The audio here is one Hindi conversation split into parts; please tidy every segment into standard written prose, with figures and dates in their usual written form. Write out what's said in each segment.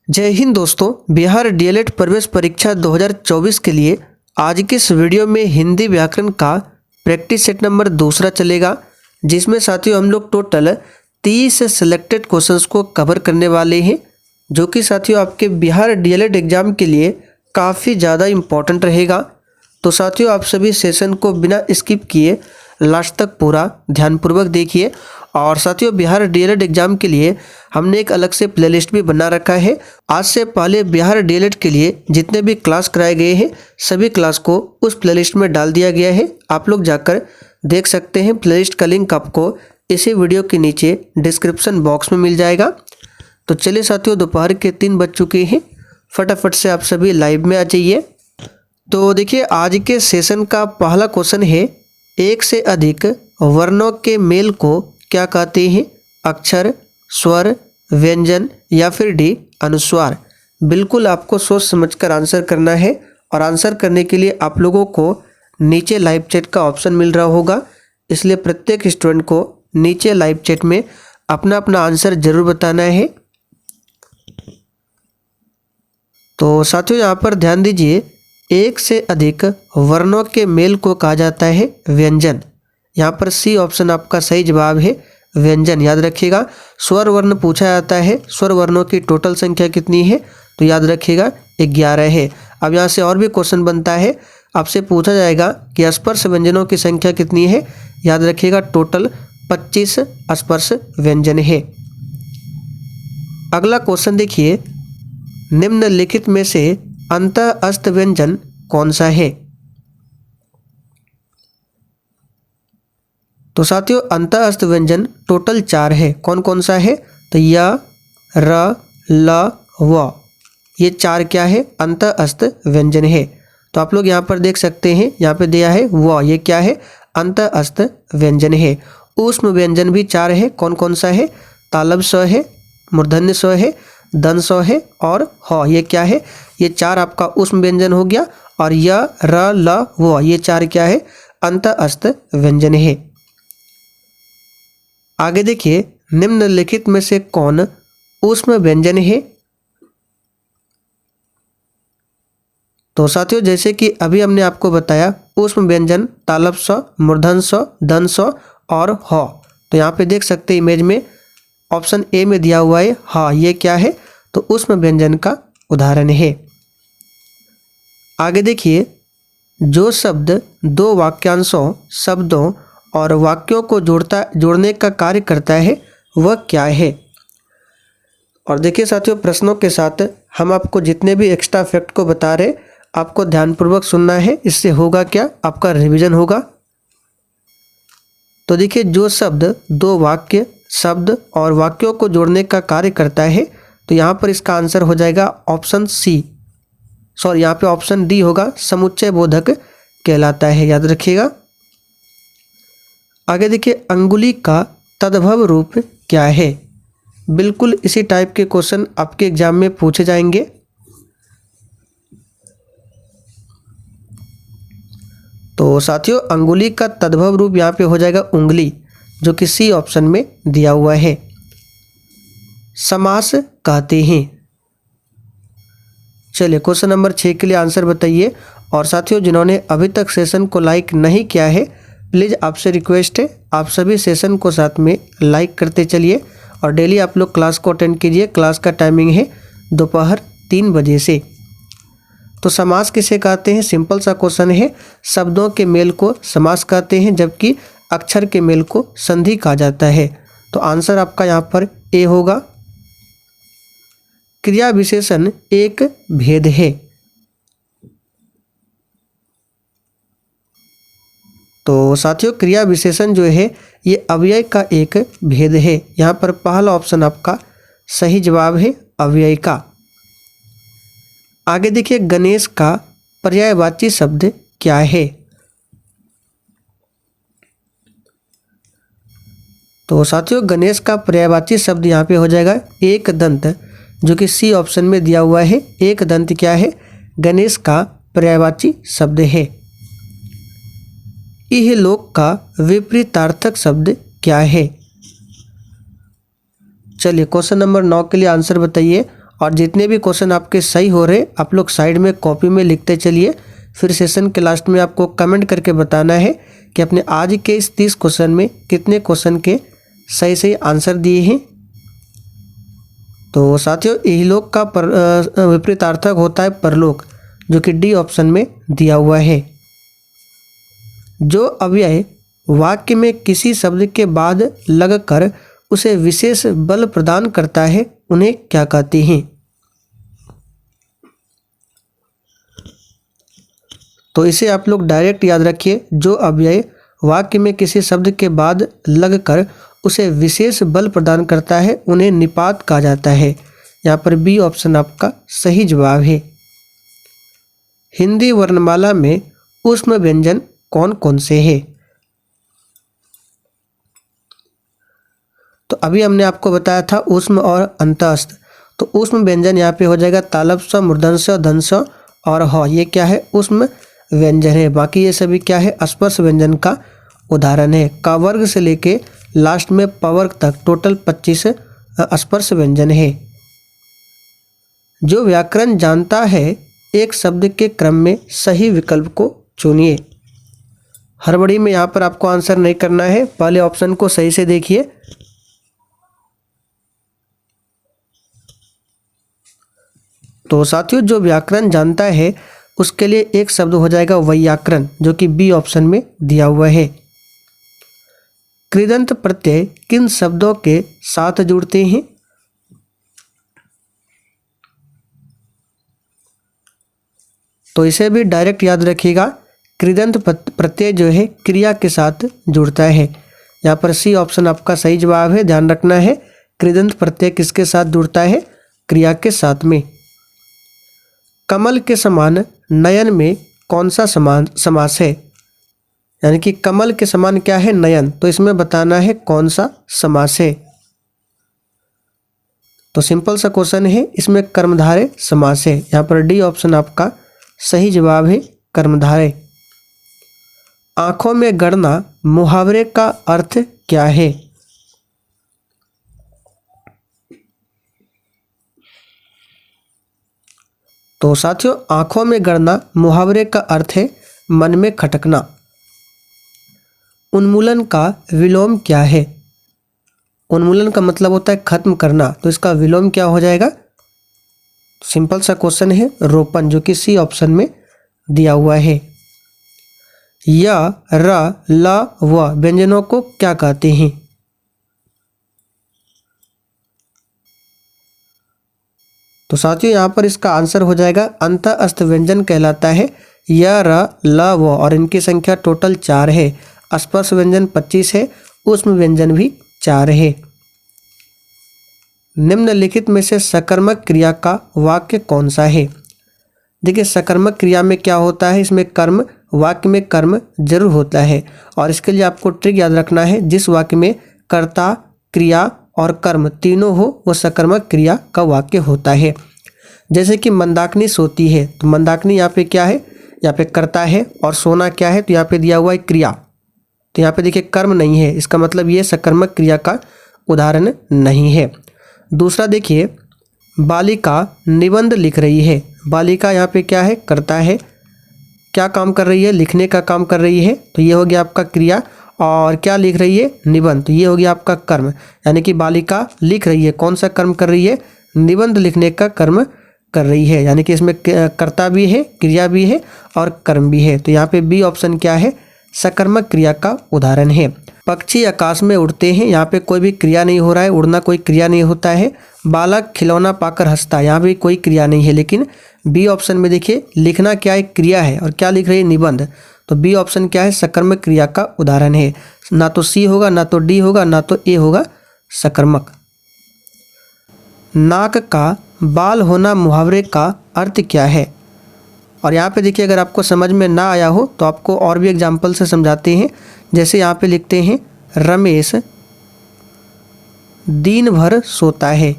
जय हिंद दोस्तों। बिहार डीएलएड प्रवेश परीक्षा 2024 के लिए आज के इस वीडियो में हिंदी व्याकरण का प्रैक्टिस सेट नंबर दूसरा चलेगा, जिसमें साथियों हम लोग टोटल 30 सिलेक्टेड क्वेश्चंस को कवर करने वाले हैं, जो कि साथियों आपके बिहार डीएलएड एग्जाम के लिए काफ़ी ज़्यादा इम्पोर्टेंट रहेगा। तो साथियों आप सभी सेशन को बिना स्किप किए लास्ट तक पूरा ध्यानपूर्वक देखिए। और साथियों बिहार डीएलएड एग्जाम के लिए हमने एक अलग से प्लेलिस्ट भी बना रखा है। आज से पहले बिहार डीएलएड के लिए जितने भी क्लास कराए गए हैं सभी क्लास को उस प्लेलिस्ट में डाल दिया गया है, आप लोग जाकर देख सकते हैं। प्लेलिस्ट का लिंक आपको इसी वीडियो के नीचे डिस्क्रिप्शन बॉक्स में मिल जाएगा। तो चलिए साथियों, दोपहर के 3 बज चुके हैं, फटाफट से आप सभी लाइव में आ जाइए। तो देखिए आज के सेशन का पहला क्वेश्चन है, एक से अधिक वर्णों के मेल को क्या कहते हैं? अक्षर, स्वर, व्यंजन या फिर डी अनुस्वार। बिल्कुल आपको सोच समझकर आंसर करना है, और आंसर करने के लिए आप लोगों को नीचे लाइव चैट का ऑप्शन मिल रहा होगा, इसलिए प्रत्येक स्टूडेंट को नीचे लाइव चैट में अपना अपना आंसर जरूर बताना है। तो साथियों यहाँ पर ध्यान दीजिए, एक से अधिक वर्णों के मेल को कहा जाता है व्यंजन। यहाँ पर सी ऑप्शन आपका सही जवाब है, व्यंजन। याद रखिएगा, स्वर वर्ण पूछा जाता है, स्वर वर्णों की टोटल संख्या कितनी है? तो याद रखिएगा 11 है। अब यहाँ से और भी क्वेश्चन बनता है, आपसे पूछा जाएगा कि स्पर्श व्यंजनों की संख्या कितनी है? याद रखिएगा टोटल 25 स्पर्श व्यंजन है। अगला क्वेश्चन देखिए, निम्नलिखित में से अंत अस्त व्यंजन कौन सा है? तो साथियों अंत अस्त व्यंजन टोटल 4 है। कौन कौन सा है? तो य, र, ल, व, ये 4 क्या है? अंत अस्त व्यंजन है। तो आप लोग यहाँ पर देख सकते हैं, यहाँ पे दिया है व, ये क्या है? अंत अस्त व्यंजन है। ऊष्म व्यंजन भी 4 है। कौन कौन सा है? तालब स है, मूर्धन्य स है, दंत स है और ह, ये क्या है? ये 4 आपका ऊष्म व्यंजन हो गया। और य, र, ल, व, ये 4 क्या है? अंत अस्त व्यंजन है। आगे देखिए, निम्नलिखित में से कौन ऊष्म व्यंजन है? तो साथियों जैसे कि अभी हमने आपको बताया, ऊष्म व्यंजन तालब स, मूर्धन्य स, दंत स और ह। तो यहाँ पे देख सकते हैं इमेज में ऑप्शन ए में दिया हुआ है हाँ, ये क्या है? तो ऊष्म व्यंजन का उदाहरण है। आगे देखिए, जो शब्द 2 वाक्यांशों, शब्दों और वाक्यों को जोड़ने का कार्य करता है वह क्या है? और देखिए साथियों, प्रश्नों के साथ हम आपको जितने भी एक्स्ट्रा फैक्ट को बता रहे, आपको ध्यानपूर्वक सुनना है। इससे होगा क्या? आपका रिवीजन होगा। तो देखिए, जो शब्द 2 वाक्य, शब्द और वाक्यों को जोड़ने का कार्य करता है, तो यहाँ पर इसका आंसर हो जाएगा ऑप्शन सी, सॉरी यहाँ पे ऑप्शन डी होगा, समुच्चय बोधक कहलाता है। याद रखिएगा। आगे देखिए, अंगुली का तद्भव रूप क्या है? बिल्कुल इसी टाइप के क्वेश्चन आपके एग्जाम में पूछे जाएंगे। तो साथियों अंगुली का तद्भव रूप यहाँ पे हो जाएगा उंगली, जो कि सी ऑप्शन में दिया हुआ है। समास कहते हैं। चलिए क्वेश्चन नंबर 6 के लिए आंसर बताइए। और साथियों जिन्होंने अभी तक सेशन को लाइक नहीं किया है, प्लीज़ आपसे रिक्वेस्ट है, आप सभी सेशन को साथ में लाइक करते चलिए और डेली आप लोग क्लास को अटेंड कीजिए। क्लास का टाइमिंग है दोपहर 3 बजे से। तो समास किसे कहते हैं? सिंपल सा क्वेश्चन है। शब्दों के मेल को समास कहते हैं, जबकि अक्षर के मेल को संधि कहा जाता है। तो आंसर आपका यहाँ पर ए होगा। क्रिया विशेषण एक भेद है। तो साथियों क्रिया विशेषण जो है ये अव्यय का एक भेद है। यहाँ पर पहला ऑप्शन आपका सही जवाब है, अव्यय का। आगे देखिए, गणेश का पर्यायवाची शब्द क्या है? तो साथियों गणेश का पर्यायवाची शब्द यहाँ पे हो जाएगा एक दंत, जो कि सी ऑप्शन में दिया हुआ है। एक दंत क्या है? गणेश का पर्यायवाची शब्द है। इहलोक का विपरीतार्थक शब्द क्या है? चलिए क्वेश्चन नंबर 9 के लिए आंसर बताइए। और जितने भी क्वेश्चन आपके सही हो रहे आप लोग साइड में कॉपी में लिखते चलिए। फिर सेशन के लास्ट में आपको कमेंट करके बताना है कि अपने आज के इस 30 क्वेश्चन में कितने क्वेश्चन के सही सही आंसर दिए हैं। तो साथियों इहलोक का विपरीतार्थक होता है परलोक, जो कि डी ऑप्शन में दिया हुआ है। जो अव्यय वाक्य में किसी शब्द के बाद लगकर उसे विशेष बल प्रदान करता है उन्हें क्या कहते हैं? तो इसे आप लोग डायरेक्ट याद रखिए। जो अव्यय वाक्य में किसी शब्द के बाद लगकर उसे विशेष बल प्रदान करता है उन्हें निपात कहा जाता है। यहाँ पर बी ऑप्शन आपका सही जवाब है। हिंदी वर्णमाला में ऊष्म व्यंजन कौन कौन से हैं? तो अभी हमने आपको बताया था ऊष्म और अंतस्थ। तो ऊष्म व्यंजन यहाँ पे हो जाएगा तालब स, मूर्धन्य स, दंत स और ह। ये क्या है? ऊष्म व्यंजन है। बाकी ये सभी क्या है? स्पर्श व्यंजन का उदाहरण है। क वर्ग से लेके लास्ट में प वर्ग तक टोटल 25 स्पर्श व्यंजन है। जो व्याकरण जानता है एक शब्द के क्रम में सही विकल्प को चुनिए। हड़बड़ी में यहाँ पर आपको आंसर नहीं करना है, पहले ऑप्शन को सही से देखिए। तो साथियों जो व्याकरण जानता है उसके लिए एक शब्द हो जाएगा वैयाकरण, जो कि बी ऑप्शन में दिया हुआ है। कृदंत प्रत्यय किन शब्दों के साथ जुड़ते हैं? तो इसे भी डायरेक्ट याद रखिएगा। कृदंत प्रत्यय जो है क्रिया के साथ जुड़ता है। यहाँ पर सी ऑप्शन आपका सही जवाब है। ध्यान रखना है कृदंत प्रत्यय किसके साथ जुड़ता है? क्रिया के साथ में। कमल के समान नयन में कौन सा समास है? यानी कि कमल के समान क्या है? नयन। तो इसमें बताना है कौन सा समास है। तो सिंपल सा क्वेश्चन है, इसमें कर्मधारय समास है। यहाँ पर डी ऑप्शन आपका सही जवाब है, कर्मधारय। आंखों में गड़ना मुहावरे का अर्थ क्या है? तो साथियों आंखों में गड़ना मुहावरे का अर्थ है मन में खटकना। उन्मूलन का विलोम क्या है? उन्मूलन का मतलब होता है खत्म करना, तो इसका विलोम क्या हो जाएगा? सिंपल सा क्वेश्चन है, रोपण, जो कि सी ऑप्शन में दिया हुआ है। य, र, ल, व व्यंजनों को क्या कहते हैं? तो साथियों यहाँ पर इसका आंसर हो जाएगा अंतःस्थ व्यंजन कहलाता है य, र, ल, व, और इनकी संख्या टोटल 4 है। स्पर्श व्यंजन 25 है, ऊष्म व्यंजन भी 4 है। निम्नलिखित में से सकर्मक क्रिया का वाक्य कौन सा है? देखिए सकर्मक क्रिया में क्या होता है, इसमें कर्म, वाक्य में कर्म जरूर होता है। और इसके लिए आपको ट्रिक याद रखना है, जिस वाक्य में कर्ता, क्रिया और कर्म तीनों हो वो सकर्मक क्रिया का वाक्य होता है। जैसे कि मंदाकिनी सोती है, तो मंदाकिनी यहाँ पे क्या है? यहाँ पे कर्ता है। और सोना क्या है? तो यहाँ पे दिया हुआ है क्रिया। तो यहाँ पे देखिए कर्म नहीं है, इसका मतलब ये सकर्मक क्रिया का उदाहरण नहीं है। दूसरा देखिए, बालिका निबंध लिख रही है। बालिका यहाँ पे क्या है? कर्ता है। क्या काम कर रही है? लिखने का काम कर रही है, तो ये हो गया आपका क्रिया। और क्या लिख रही है? निबंध, तो ये हो गया आपका कर्म। यानी कि बालिका लिख रही है, कौन सा कर्म कर रही है? निबंध लिखने का कर्म कर रही है। यानी कि इसमें कर्ता भी है, क्रिया भी है और कर्म भी है। तो यहाँ पे बी ऑप्शन क्या है? सकर्मक क्रिया का उदाहरण है। पक्षी आकाश में उड़ते हैं, यहाँ पे कोई भी क्रिया नहीं हो रहा है, उड़ना कोई क्रिया नहीं होता है। बालक खिलौना पाकर हंसता, यहाँ भी कोई क्रिया नहीं है। लेकिन बी ऑप्शन में देखिए लिखना क्या है? क्रिया है। और क्या लिख रही है? निबंध। तो बी ऑप्शन क्या है? सकर्मक क्रिया का उदाहरण है। ना तो सी होगा, ना तो डी होगा, ना तो ए होगा सकर्मक। नाक का बाल होना मुहावरे का अर्थ क्या है? और यहाँ पे देखिए अगर आपको समझ में ना आया हो तो आपको और भी एग्जाम्पल से समझाते हैं। जैसे यहाँ पे लिखते हैं रमेश दिन भर सोता है।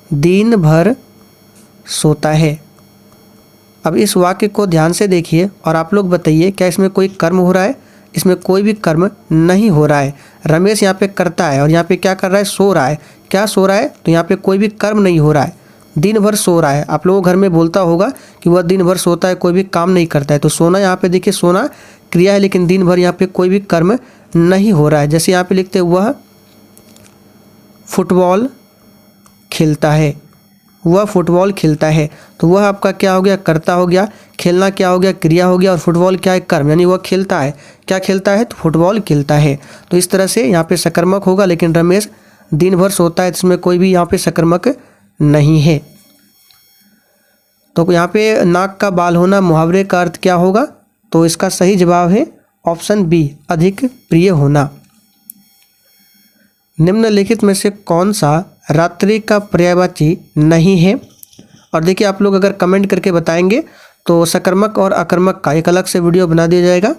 दिन भर सोता है। अब इस वाक्य को ध्यान से देखिए और आप लोग बताइए क्या इसमें कोई कर्म हो रहा है? इसमें कोई भी कर्म नहीं हो रहा है। रमेश यहाँ पे करता है और यहाँ पे क्या कर रहा है? सो रहा है। क्या सो रहा है? तो यहाँ पे कोई भी कर्म नहीं हो रहा है। दिन भर सो रहा है। आप लोगों के घर में बोलता होगा कि वह दिन भर सोता है, कोई भी काम नहीं करता है। तो सोना यहाँ पे देखिए सोना क्रिया है, लेकिन दिन भर यहाँ पे कोई भी कर्म नहीं हो रहा है। जैसे यहाँ पे लिखते हैं वह फुटबॉल खेलता है, वह फुटबॉल खेलता है। तो वह आपका क्या हो गया, कर्ता हो गया। खेलना क्या हो गया, क्रिया हो गया। और फुटबॉल क्या है, कर्म, यानी वह खेलता है। क्या खेलता है, तो फुटबॉल खेलता है। तो इस तरह से यहाँ पे सकर्मक होगा। लेकिन रमेश दिन भर सोता है, इसमें कोई भी यहाँ पे सकर्मक नहीं है। तो यहाँ पे नाक का बाल होना, मुहावरे का अर्थ क्या होगा, तो इसका सही जवाब है ऑप्शन बी, अधिक प्रिय होना। निम्नलिखित में से कौन सा रात्रि का पर्यायवाची नहीं है। और देखिए आप लोग अगर कमेंट करके बताएंगे तो सकर्मक और अकर्मक का एक अलग से वीडियो बना दिया जाएगा।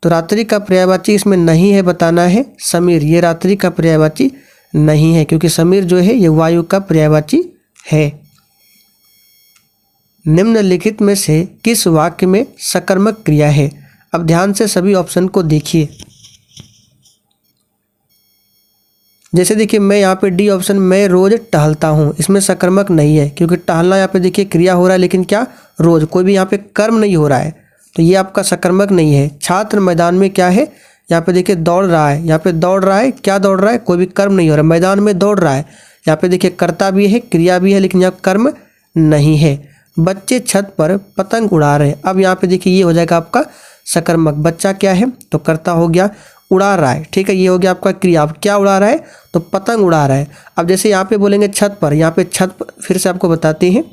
तो रात्रि का पर्यायवाची इसमें नहीं है, बताना है समीर। ये रात्रि का पर्यायवाची नहीं है, क्योंकि समीर जो है ये वायु का पर्यायवाची है। निम्नलिखित में से किस वाक्य में सकर्मक क्रिया है। अब ध्यान से सभी ऑप्शन को देखिए। जैसे देखिए मैं यहाँ पे डी ऑप्शन, मैं रोज टहलता हूँ, इसमें सकर्मक नहीं है, क्योंकि टहलना यहाँ पे देखिए क्रिया हो रहा है, लेकिन क्या रोज, कोई भी यहाँ पे कर्म नहीं हो रहा है। तो ये आपका सकर्मक नहीं है। छात्र मैदान में क्या है, यहाँ पे देखिए दौड़ रहा है। यहाँ पे दौड़ रहा है, क्या दौड़ रहा है, कोई भी कर्म नहीं हो रहा है, मैदान में दौड़ रहा है। यहाँ पे देखिए कर्ता भी है, क्रिया भी है, लेकिन यहाँ कर्म नहीं है। बच्चे छत पर पतंग उड़ा रहे हैं। अब यहाँ पे देखिए ये हो जाएगा आपका सकर्मक। बच्चा क्या है, तो कर्ता हो गया, उड़ा रहा है, ठीक है, ये हो गया आपका क्रिया। अब क्या उड़ा रहा है, तो पतंग उड़ा रहा है। अब जैसे यहाँ पे बोलेंगे छत पर, यहाँ पे छत पर फिर से आपको बताते हैं।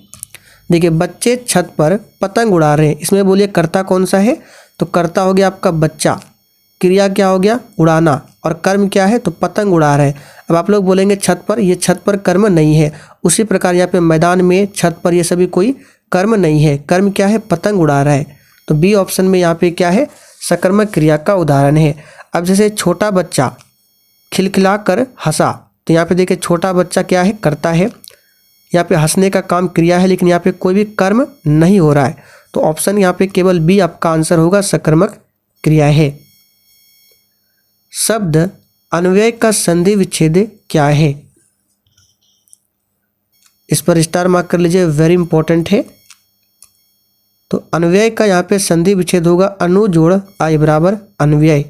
देखिए बच्चे छत पर पतंग उड़ा रहे हैं, इसमें बोलिए कर्ता कौन सा है, तो कर्ता हो गया आपका बच्चा, क्रिया क्या हो गया, उड़ाना, और कर्म क्या है, तो पतंग उड़ा रहे हैं। अब आप लोग बोलेंगे छत पर, ये छत पर कर्म नहीं है। उसी प्रकार यहाँ पे मैदान में, छत पर, ये सभी कोई कर्म नहीं है। कर्म क्या है, पतंग उड़ा रहा है। तो बी ऑप्शन में यहाँ पे क्या है, सकर्मक क्रिया का उदाहरण है। अब जैसे छोटा बच्चा खिलखिला कर हंसा, तो यहाँ पे देखिए छोटा बच्चा क्या है, करता है। यहाँ पे हंसने का काम क्रिया है, लेकिन यहाँ पे कोई भी कर्म नहीं हो रहा है। तो ऑप्शन यहाँ पे केवल बी आपका आंसर होगा, सकर्मक क्रिया है। शब्द अन्वय का संधि विच्छेद क्या है। इस पर स्टार मार्क कर लीजिए, वेरी इंपॉर्टेंट है। तो अन्वय का यहाँ पे संधि विच्छेद होगा अनु जोड़ आय बराबर अन्वय।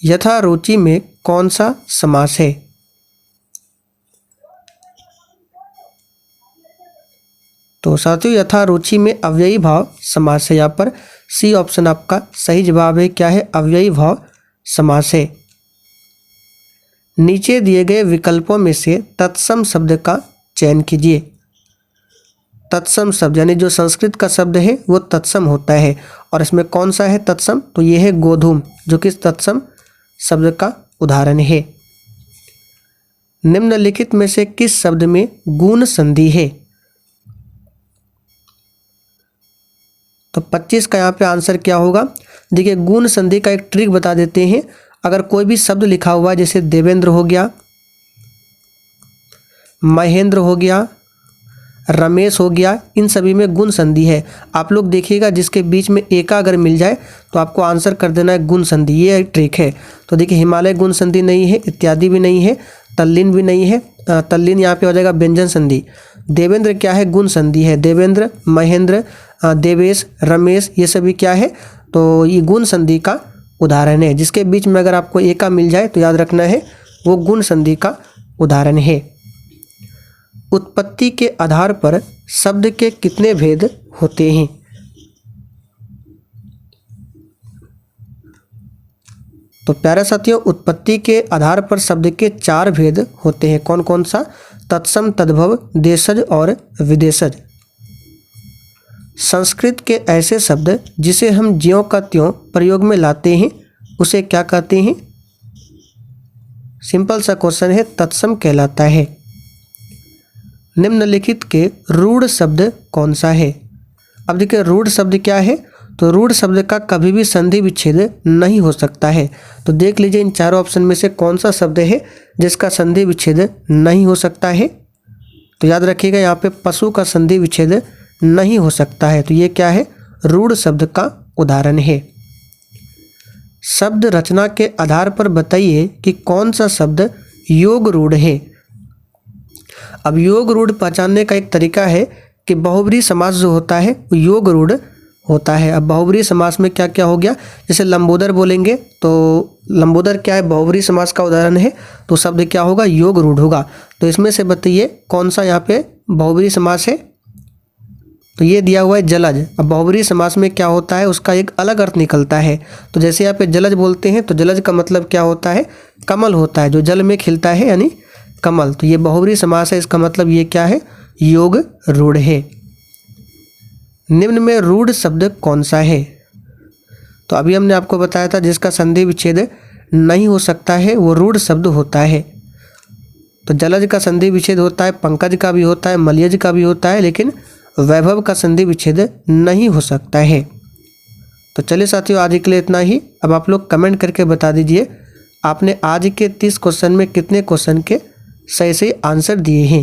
यथा रुचि में कौन सा समास है। तो साथियों यथा रुचि में अव्ययी भाव समास है। यहाँ पर सी ऑप्शन आपका सही जवाब है। क्या है, अव्ययी भाव समास है। नीचे दिए गए विकल्पों में से तत्सम शब्द का चयन कीजिए। तत्सम शब्द यानी जो संस्कृत का शब्द है वो तत्सम होता है, और इसमें कौन सा है तत्सम, तो ये है गोधूम, जो कि तत्सम शब्द का उदाहरण है। निम्नलिखित में से किस शब्द में गुण संधि है। तो 25 का यहाँ पे आंसर क्या होगा। देखिए गुण संधि का एक ट्रिक बता देते हैं। अगर कोई भी शब्द लिखा हुआ है, जैसे देवेंद्र हो गया, महेंद्र हो गया, रमेश हो गया, इन सभी में गुण संधि है। आप लोग देखिएगा जिसके बीच में एका अगर मिल जाए तो आपको आंसर कर देना है गुण संधि। ये एक ट्रिक है। तो देखिए हिमालय गुण संधि नहीं है, इत्यादि भी नहीं है, तल्लीन भी नहीं है। तल्लीन यहाँ पे हो जाएगा व्यंजन संधि। देवेंद्र क्या है, गुण संधि है। देवेंद्र, महेंद्र, देवेश, रमेश, ये सभी क्या है, तो ये गुण संधि का उदाहरण है। जिसके बीच में अगर आपको एका मिल जाए तो याद रखना है वो गुण संधि का उदाहरण है। उत्पत्ति के आधार पर शब्द के कितने भेद होते हैं। तो प्यारे साथियों उत्पत्ति के आधार पर शब्द के 4 भेद होते हैं। कौन कौन सा, तत्सम, तद्भव, देशज और विदेशज। संस्कृत के ऐसे शब्द जिसे हम ज्यों का त्यों प्रयोग में लाते हैं उसे क्या कहते हैं। सिंपल सा क्वेश्चन है, तत्सम कहलाता है। निम्नलिखित के रूढ़ शब्द कौन सा है। अब देखिए रूढ़ शब्द क्या है, तो रूढ़ शब्द का कभी भी संधि विच्छेद नहीं हो सकता है। तो देख लीजिए इन चारों ऑप्शन में से कौन सा शब्द है जिसका संधि विच्छेद नहीं हो सकता है। तो याद रखिएगा यहाँ पे पशु का संधि विच्छेद नहीं हो सकता है। तो ये क्या है, रूढ़ शब्द का उदाहरण है। शब्द रचना के आधार पर बताइए कि कौन सा शब्द योग रूढ़ है। अब योग रूढ़ पहचानने का एक तरीका है कि बहुब्रीहि समास जो होता है वो योग रूढ़ होता है। अब बहुब्रीहि समास में क्या क्या हो गया, जैसे लंबोदर बोलेंगे तो लंबोदर क्या है, बहुब्रीहि समास का उदाहरण है, तो शब्द क्या होगा, योग रूढ़ होगा। तो इसमें से बताइए कौन सा यहाँ पे बहुब्रीहि समास है, तो ये दिया हुआ है जलज। अब बहुब्रीहि समास में क्या होता है, उसका एक अलग अर्थ निकलता है। तो जैसे यहाँ पे जलज बोलते हैं तो जलज का मतलब क्या होता है, कमल होता है, जो जल में खिलता है यानी कमल। तो ये बहुब्रीहि समास है, इसका मतलब ये क्या है, योग रूढ़ है। निम्न में रूढ़ शब्द कौन सा है, तो अभी हमने आपको बताया था जिसका संधि विच्छेद नहीं हो सकता है वो रूढ़ शब्द होता है। तो जलज का संधि विच्छेद होता है, पंकज का भी होता है, मलयज का भी होता है, लेकिन वैभव का संधि विच्छेद नहीं हो सकता है। तो चलिए साथियों, आज के लिए इतना ही। अब आप लोग कमेंट करके बता दीजिए आपने आज के 30 क्वेश्चन में कितने क्वेश्चन के सही सही आंसर दिए हैं।